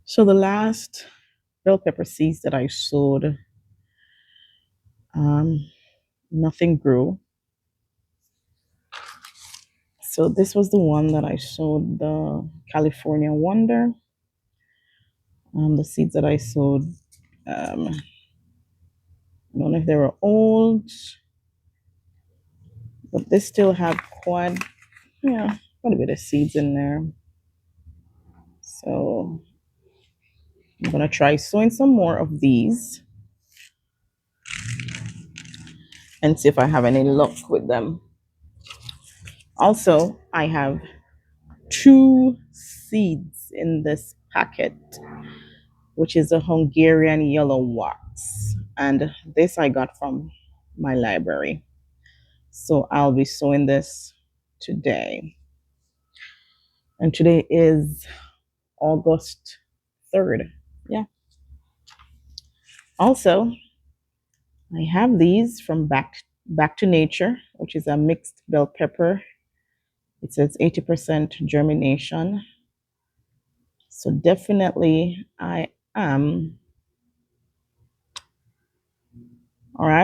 So the last bell pepper seeds that I sowed, um, nothing grew. So this was the one that I sowed, the California Wonder. The seeds that I sowed, I don't know if they were old, but they still have quite a bit of seeds in there. So I'm gonna try sowing some more of these and see if I have any luck with them. Also, I have two seeds in this packet, which is a Hungarian yellow wax. And this I got from my library. So I'll be sowing this today. And today is August 3rd. Yeah. Also, I have these from Back to Nature, which is a mixed bell pepper. It says 80% germination. So definitely I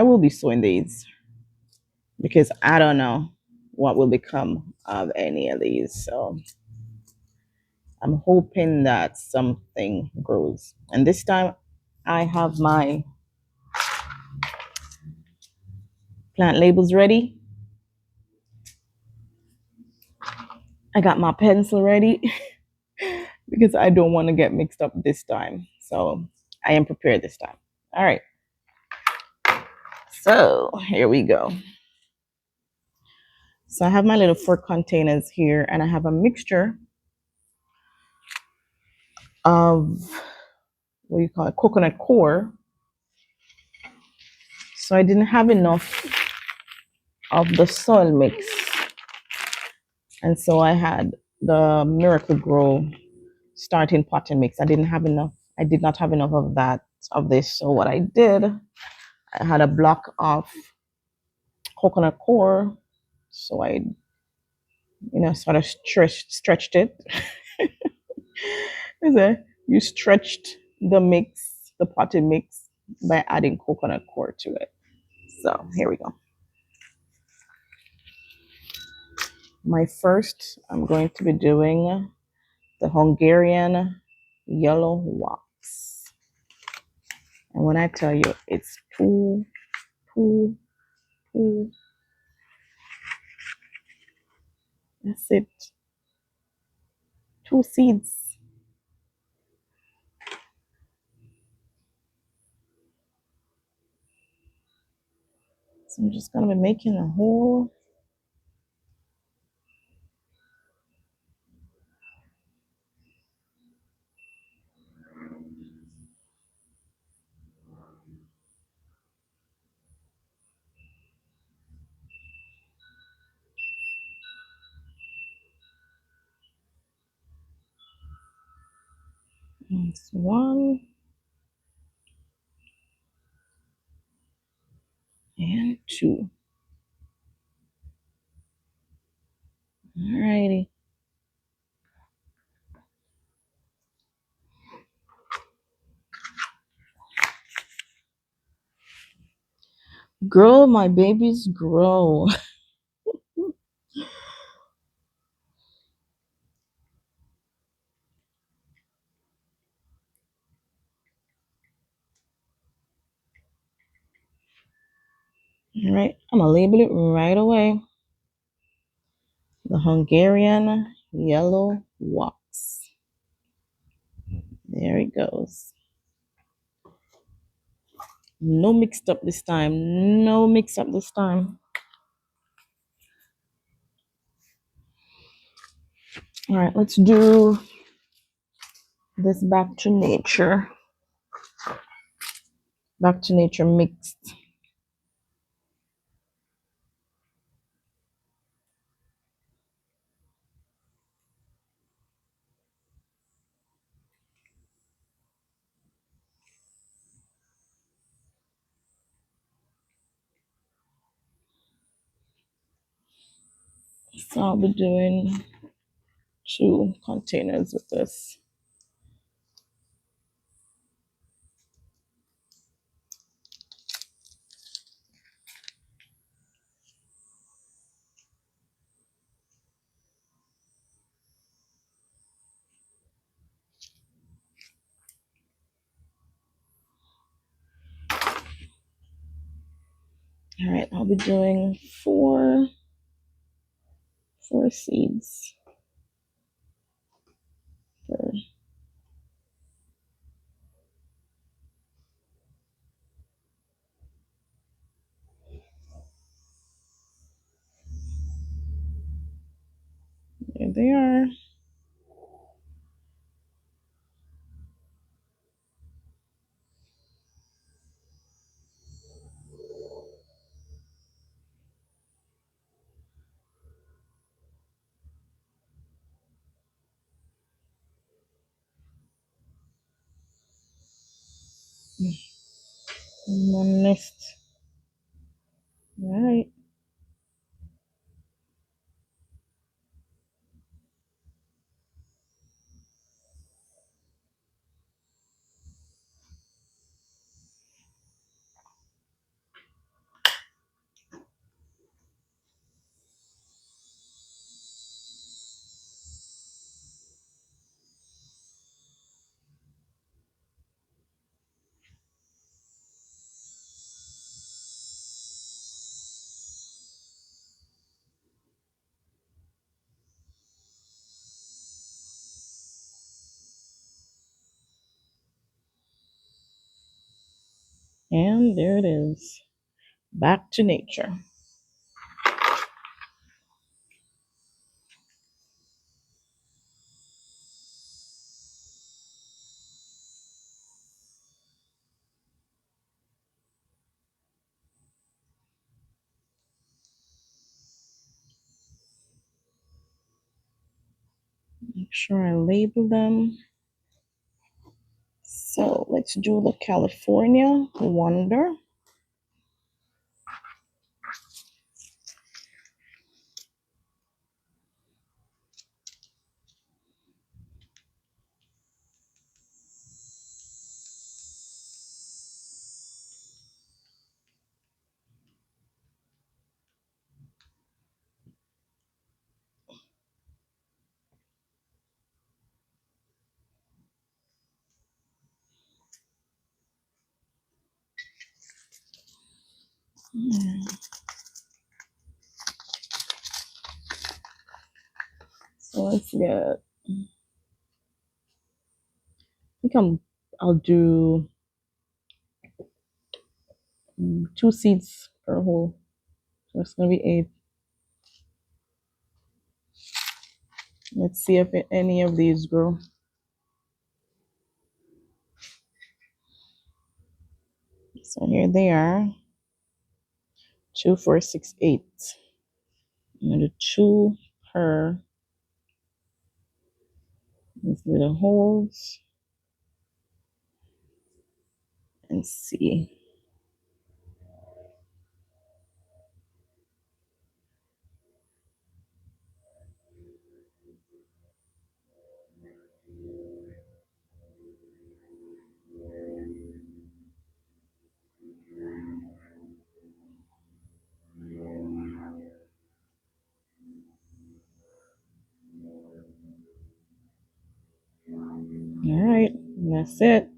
will be sowing these because I don't know what will become of any of these. So I'm hoping that something grows. And this time I have my plant labels ready. I got my pencil ready because I don't want to get mixed up this time. So I am prepared this time. All right. So here we go. So I have my little 4 containers here, and I have a mixture of what do you call it, coconut core. So I didn't have enough of the soil mix, and so I had the Miracle Grow starting potting mix. I didn't have enough. I did not have enough of that of this. So what I did, I had a block of coconut core. So I, sort of stretched it. You stretched the mix, the potting mix, by adding coconut core to it. So here we go. My first, I'm going to be doing the Hungarian yellow wax. And when I tell you, it's two, two, two, that's it. 2 seeds. So I'm just going to be making a hole. That's 1 and 2. Alrighty. Grow, my babies, grow. All right, I'm gonna label it right away. The Hungarian yellow wax. There it goes. No mixed up this time. No mix up this time. All right, let's do this back to nature. Back to nature mixed. So I'll be doing 2 containers with this. All right, I'll be doing four seeds. For, there they are. One missed. All right. And there it is. Back to nature. Make sure I label them. So let's do the California Wonder. So let's get, I think I'll do 2 seeds per hole. So it's gonna be 8. Let's see if any of these grow. So here they are. 2, 4, 6, 8. I'm gonna do 2 per these little holes and see. All right, that's it.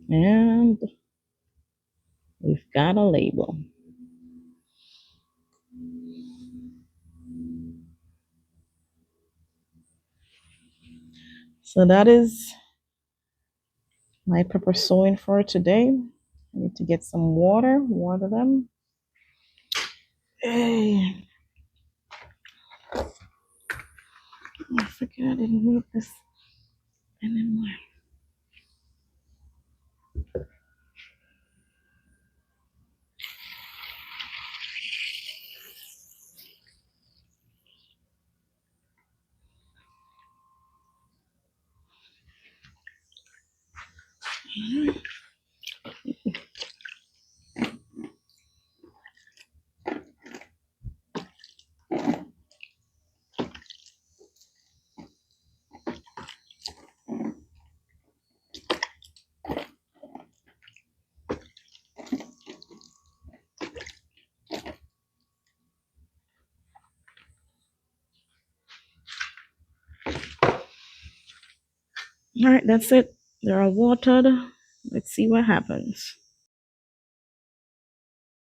And we've got a label. So that is my pepper sowing for today. I need to get some water them. Hey, I forget I didn't need this anymore. All right, that's it. They're all watered. Let's see what happens.